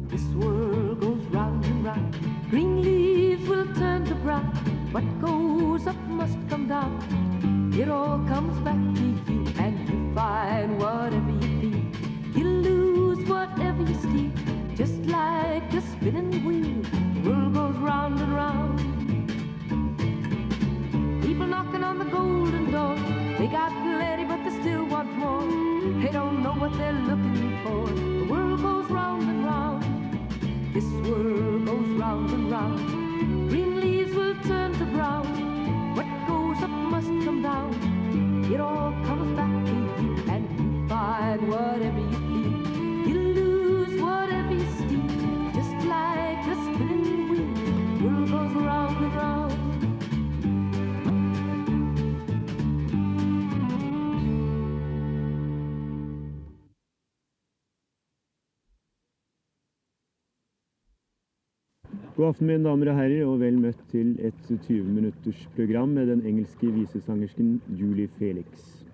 This world goes round and round. Green leaves will turn to brown. What goes up must come down. It all comes back to you, and you find whatever you feel. You lose whatever you steal, just like a spinning wheel. The world goes round and round. People knocking on the golden door. They got plenty, but they still want more. They don't know what they're looking for. The world goes round and round. This world goes round and round. Green leaves will turn to brown. What goes up must come down. It all comes back to you, and you find whatever you feel. You lose whatever you steal, just like a spinning wheel. The world goes round and round. God aften, mine damer og herrer, og vel møtt til et 20-minutters program med den engelske visesangersken Julie Felix.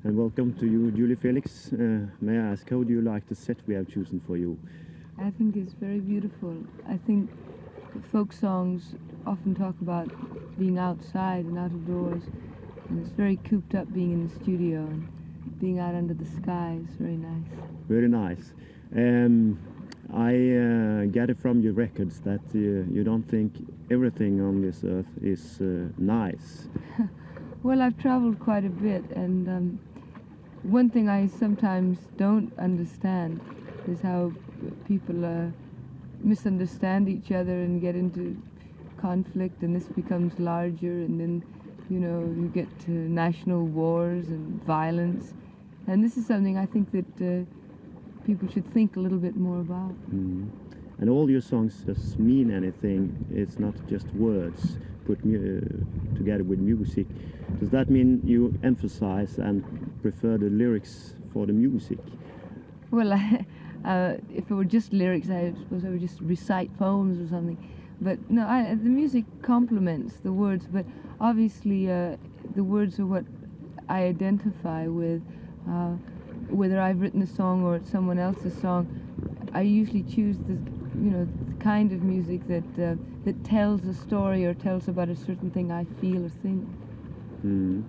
And welcome to you, Julie Felix. May I ask, how do you like the set we have chosen for you? I think it's very beautiful. I think folk songs often talk about being outside and out of doors, and it's very cooped up being in the studio and being out under the sky is very nice. Very nice. I gather from your records that you don't think everything on this earth is nice. Well, I've traveled quite a bit, and one thing I sometimes don't understand is how people misunderstand each other and get into conflict, and this becomes larger, and then, you know, you get to national wars and violence. And this is something I think that people should think a little bit more about. Mm. And all your songs just mean anything. It's not just words put together with music. Does that mean you emphasize and prefer the lyrics for the music? Well, if it were just lyrics, I suppose I would just recite poems or something. But no, the music complements the words, but obviously the words are what I identify with. Whether I've written a song or it's someone else's song, I usually choose the kind of music that tells a story or tells about a certain thing I feel or think. Mm.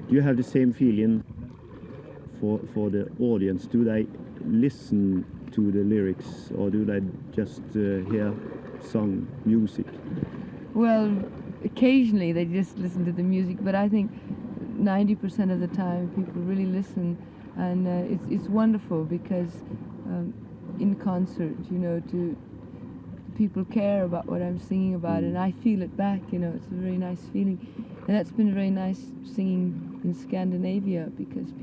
Do you have the same feeling for the audience? Do they listen to the lyrics, or do they just hear song music? Well, occasionally they just listen to the music, but I think 90% of the time people really listen, and it's wonderful because in concert, people care about what I'm singing about, and I feel it back. It's a very nice feeling, and that's been very nice singing in Scandinavia because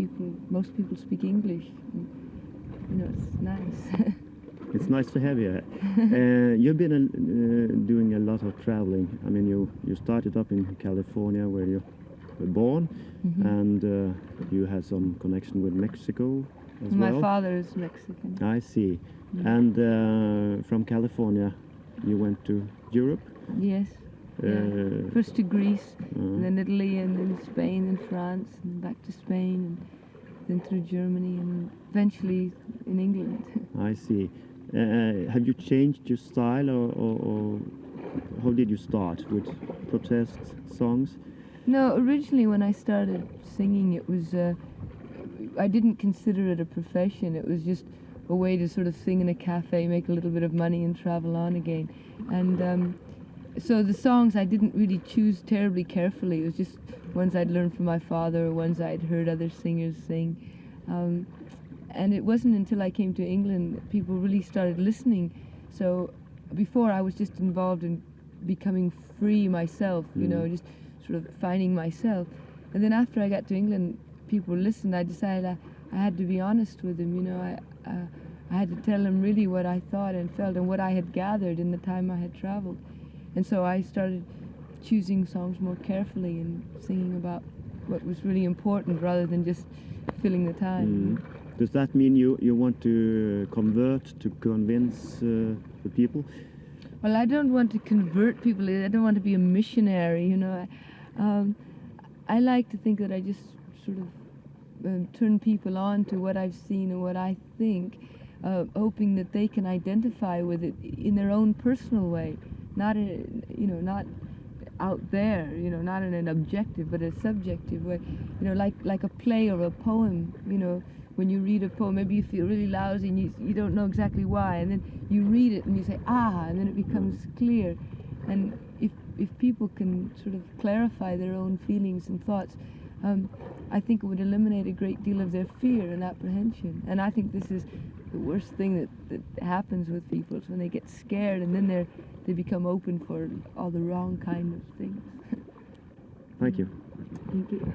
most people speak English. And, it's nice. It's nice to have you. You've been doing a lot of traveling. I mean, you started up in California where you were born, and you had some connection with Mexico as well. My father is Mexican. I see. And from California you went to Europe? Yes. First to Greece, and then Italy, and then Spain and France, and back to Spain, and then through Germany, and eventually in England. I see. Have you changed your style, or how did you start with protest songs? No, originally when I started singing, it was I didn't consider it a profession. It was just a way to sort of sing in a cafe, make a little bit of money, and travel on again. And so the songs I didn't really choose terribly carefully. It was just ones I'd learned from my father, or ones I'd heard other singers sing. And it wasn't until I came to England that people really started listening. So before I was just involved in becoming free myself, just sort of finding myself. And then after I got to England, people listened. I decided I had to be honest with them. I had to tell them really what I thought and felt and what I had gathered in the time I had traveled. And so I started choosing songs more carefully and singing about what was really important rather than just filling the time. Does that mean you want to convert, to convince the people? Well, I don't want to convert people. I don't want to be a missionary, I like to think that I just sort of turn people on to what I've seen and what I think, hoping that they can identify with it in their own personal way, not not out there, not in an objective but a subjective way, like a play or a poem. When you read a poem, maybe you feel really lousy and you don't know exactly why, and then you read it and you say, and then it becomes clear. And if people can sort of clarify their own feelings and thoughts, I think it would eliminate a great deal of their fear and apprehension. And I think this is the worst thing that happens with people, is when they get scared and then they become open for all the wrong kind of things. Thank you. Thank you.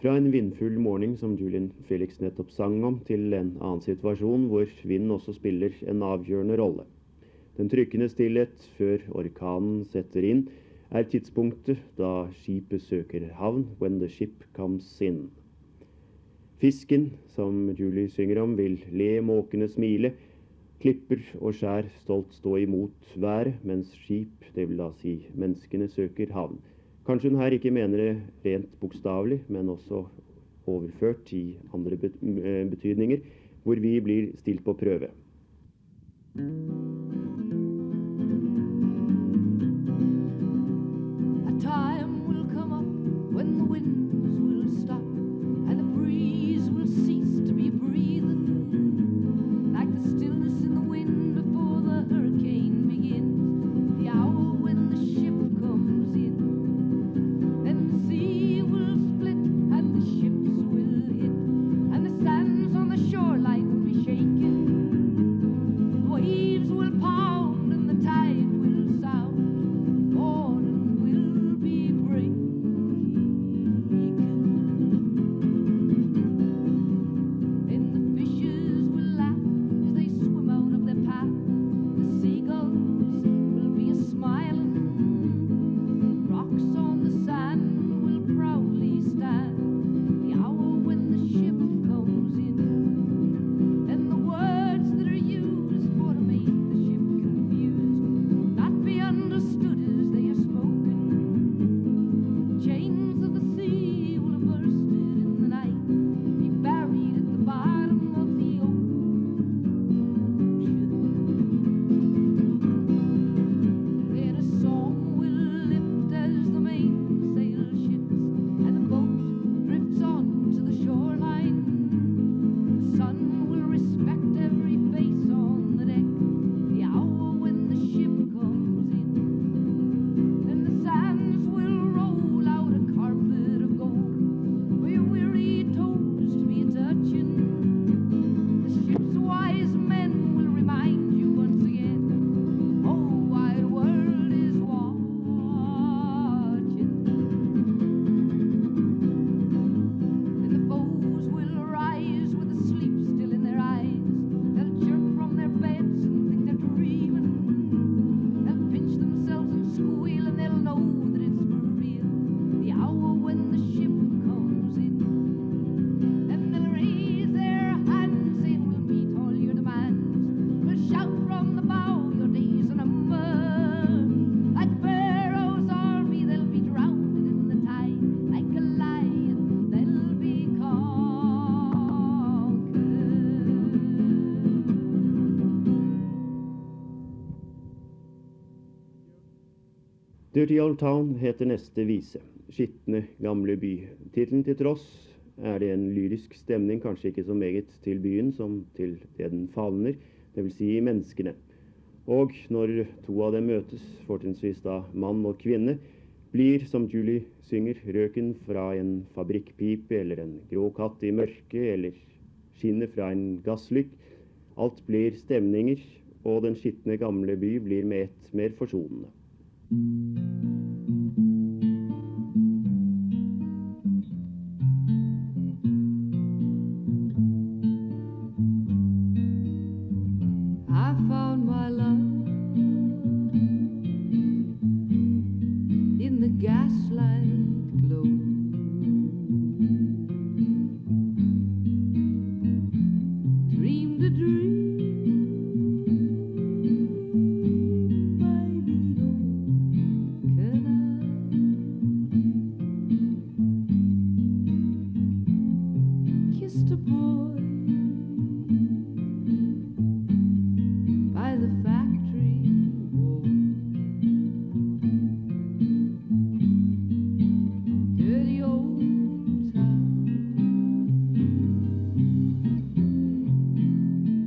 Fra en vindfull morgen som Julian Felix nettopp sang om, til en annen situasjon hvor vinden også spiller en avgjørende rolle. Den trykkende stillhet før orkanen setter inn, er tidspunktet da skipet søker havn, when the ship comes in. Fisken, som Julie synger om, vil le, måkene smile, klipper og skjær stolt stå imot været, mens skip, det vil da si menneskene, søker havn. Kanskje hun her ikke mener det rent bokstavelig, men også overført i andre betydninger, hvor vi blir stilt på prøve. A time will come up when the winds will stop and the breeze will cease to be breathing, like the stillness in the wind before the hurricane begins, the hour when the ship comes in. Then the sea will split and the ships will hit, and the sands on the shoreline will be shaken. Waves will pound and the tide will sound. Morning will be Dirty Old Town heter neste vise. Skitne gamle by. Tittelen til tross er det en lyrisk stemning, kanskje ikke så meget til byen som til det den favner, det vil si menneskene. Og når to av dem møtes, fortrinnsvis da mann og kvinne, blir, som Julie synger, røken fra en fabrikkpipe eller en grå katt i mørket eller skinnet fra en gasslykk. Alt blir stemninger, og den skitne gamle by blir med ett mer forsonende. I found my love in the gaslight glow. Dreamed a dream, baby, oh, can I? Kissed a boy by the factory wall. Dirty old town.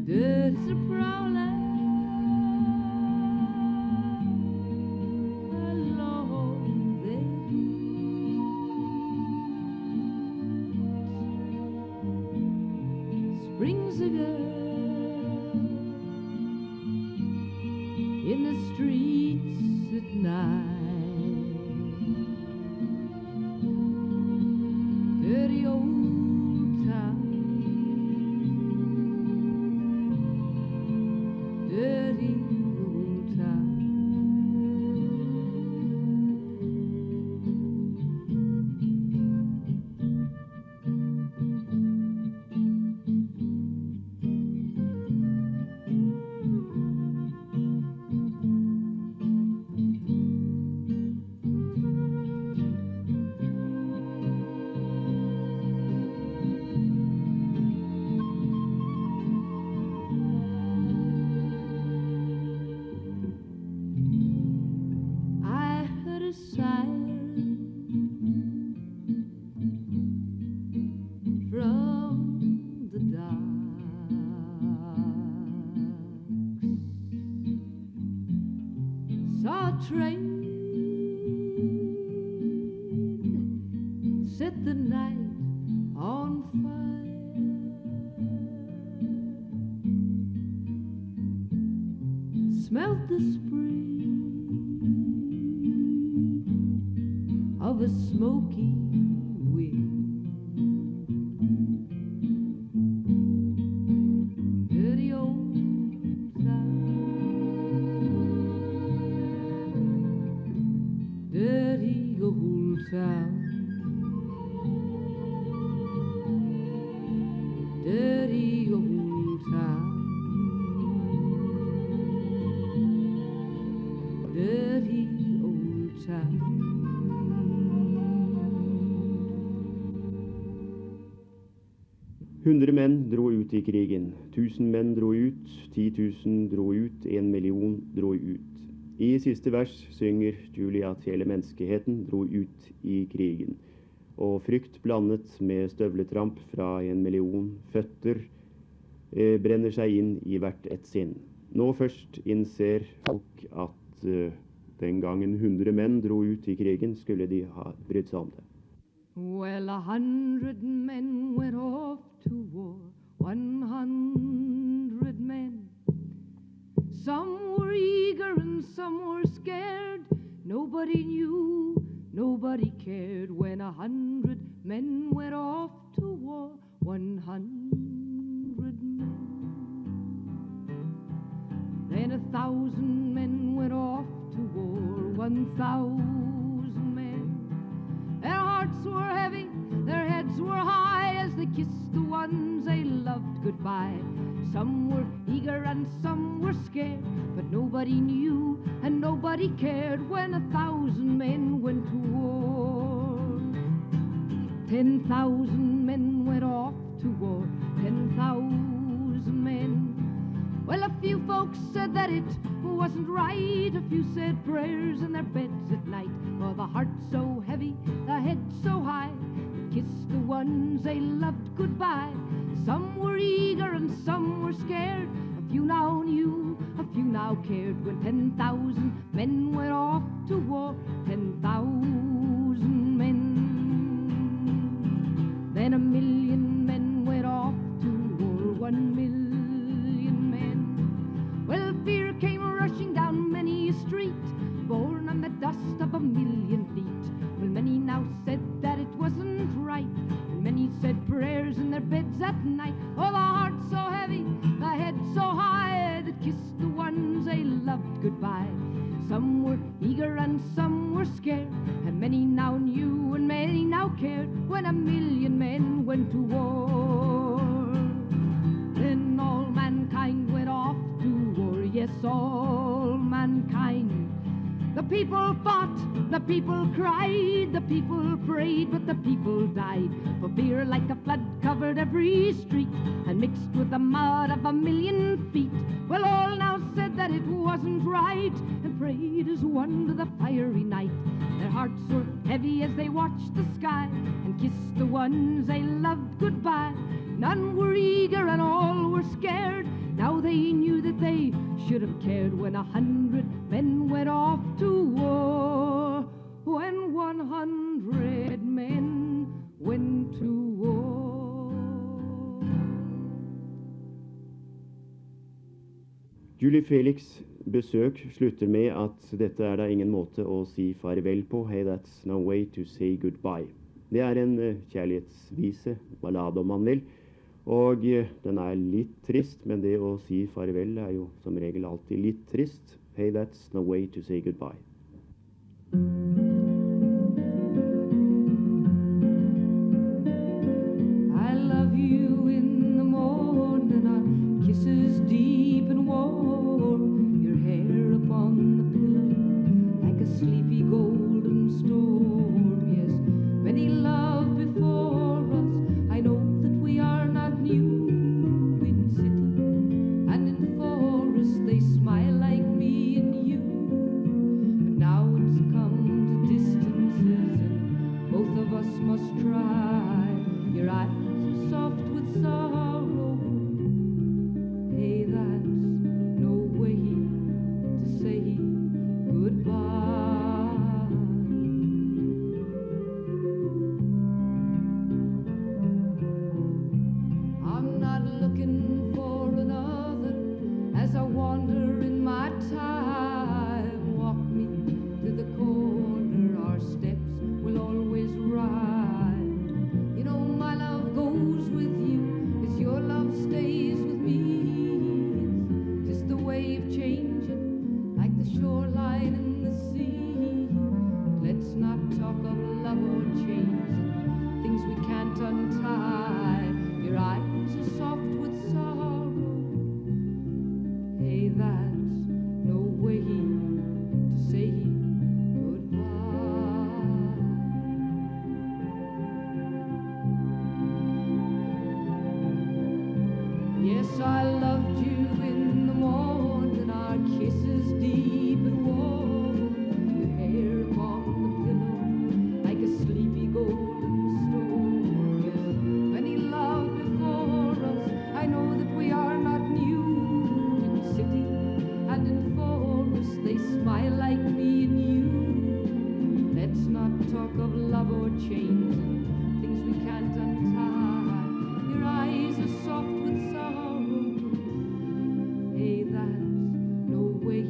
Dirty's a prowler along their beat. Springs a girl in the streets at night. Dirty old town. Dirty old town. I heard a siren from the docks. Saw a train set the night on fire. Smelt the spring of a smoky wind. Dirty old town. Dirty old town. Dirty old town. Dirty old town. 100 menn dro ut i krigen. 1000 menn dro ut, 10 000 dro ut, 1 million dro ut. I siste vers synger Julie at hele menneskeheten dro ut i krigen. Og frykt blandet med støvletramp fra 1 million føtter brenner seg inn i hvert et sinn. Nå først innser folk at den gangen 100 menn dro ut i krigen, skulle de ha brydd seg om det. Well, 100 men went off to war, 100 men. Some were eager and some were scared. Nobody knew, nobody cared when 100 men went off to war, 100 men. Then 1,000 men went off to war, 1,000 men. Their hearts were heavy, their heads were high as they kissed the ones they loved goodbye. Some were eager and some were scared, but nobody knew and nobody cared when 1,000 men went to war. 10,000 men went off to war, 10,000 men. Well, a few folks said that it wasn't right. A few said prayers in their beds at night. Oh, the heart so heavy, the head so high, kiss the ones they loved goodbye. Some were eager and some were scared. A few now knew, a few now cared. When 10,000 men went off to war, 10,000 men. Then 1,000,000 men went off to war, 1,000,000 men. Well, fear came rushing down many a street, born on the dust of 1,000,000 feet. Well, many now said that it wasn't right, and many said prayers in their beds at night. Oh, the heart so heavy, the head so high, that kissed the ones they loved goodbye. Some were eager and some were scared, and many now knew and many now cared. When 1,000,000 men went to war, then all mankind went off to war. Yes, all mankind. The people fought, the people cried, the people prayed, but the people died. For fear like a flood covered every street, and mixed with the mud of 1,000,000 feet. Well, all now said that it wasn't right, and prayed as one to the fiery night. Their hearts were heavy as they watched the sky, and kissed the ones they loved goodbye. None were eager and all were scared. Now they knew that they should have cared when 100 men went off to war. When 100 men went to war. Julie Felix' besøk slutter med at dette er da ingen måte å si farvel på. Hey, that's no way to say goodbye. Det er en kjærlighetsvise, ballade om man vil. Og den er litt trist, men det å si farvel er jo som regel alltid litt trist. Hey, that's no way to say goodbye. I love you in the morning, our kisses deep and warm, your hair upon the pillow like a sleepy golden storm. Yes, many love before us, I know that we are not new in city and in forest, they smile like me and you. But now it's come to distances and both of us must try. Your eyes are soft with sorrow. Hey, that's no way to say goodbye. I'm not looking for another as I wander in my time. Walk me to the corner, our steps will always rhyme. You know my love goes with you as your love stays with me. It's just the wave changing like the shoreline in the sea. Let's not talk of love or changing things we can't untie. Your eyes are soft with sorrow. Hey, that's no way to say goodbye. Yes, I loved you in the morning, our kisses deep and warm, your hair upon the pillow like a sleepy golden storm. Yes, many love before us, I know that we are not new in city and in forest, they smile like me and you. Let's not talk of love or changing things we can't untie. Your eyes are soft with sorrow. Hey, that's no way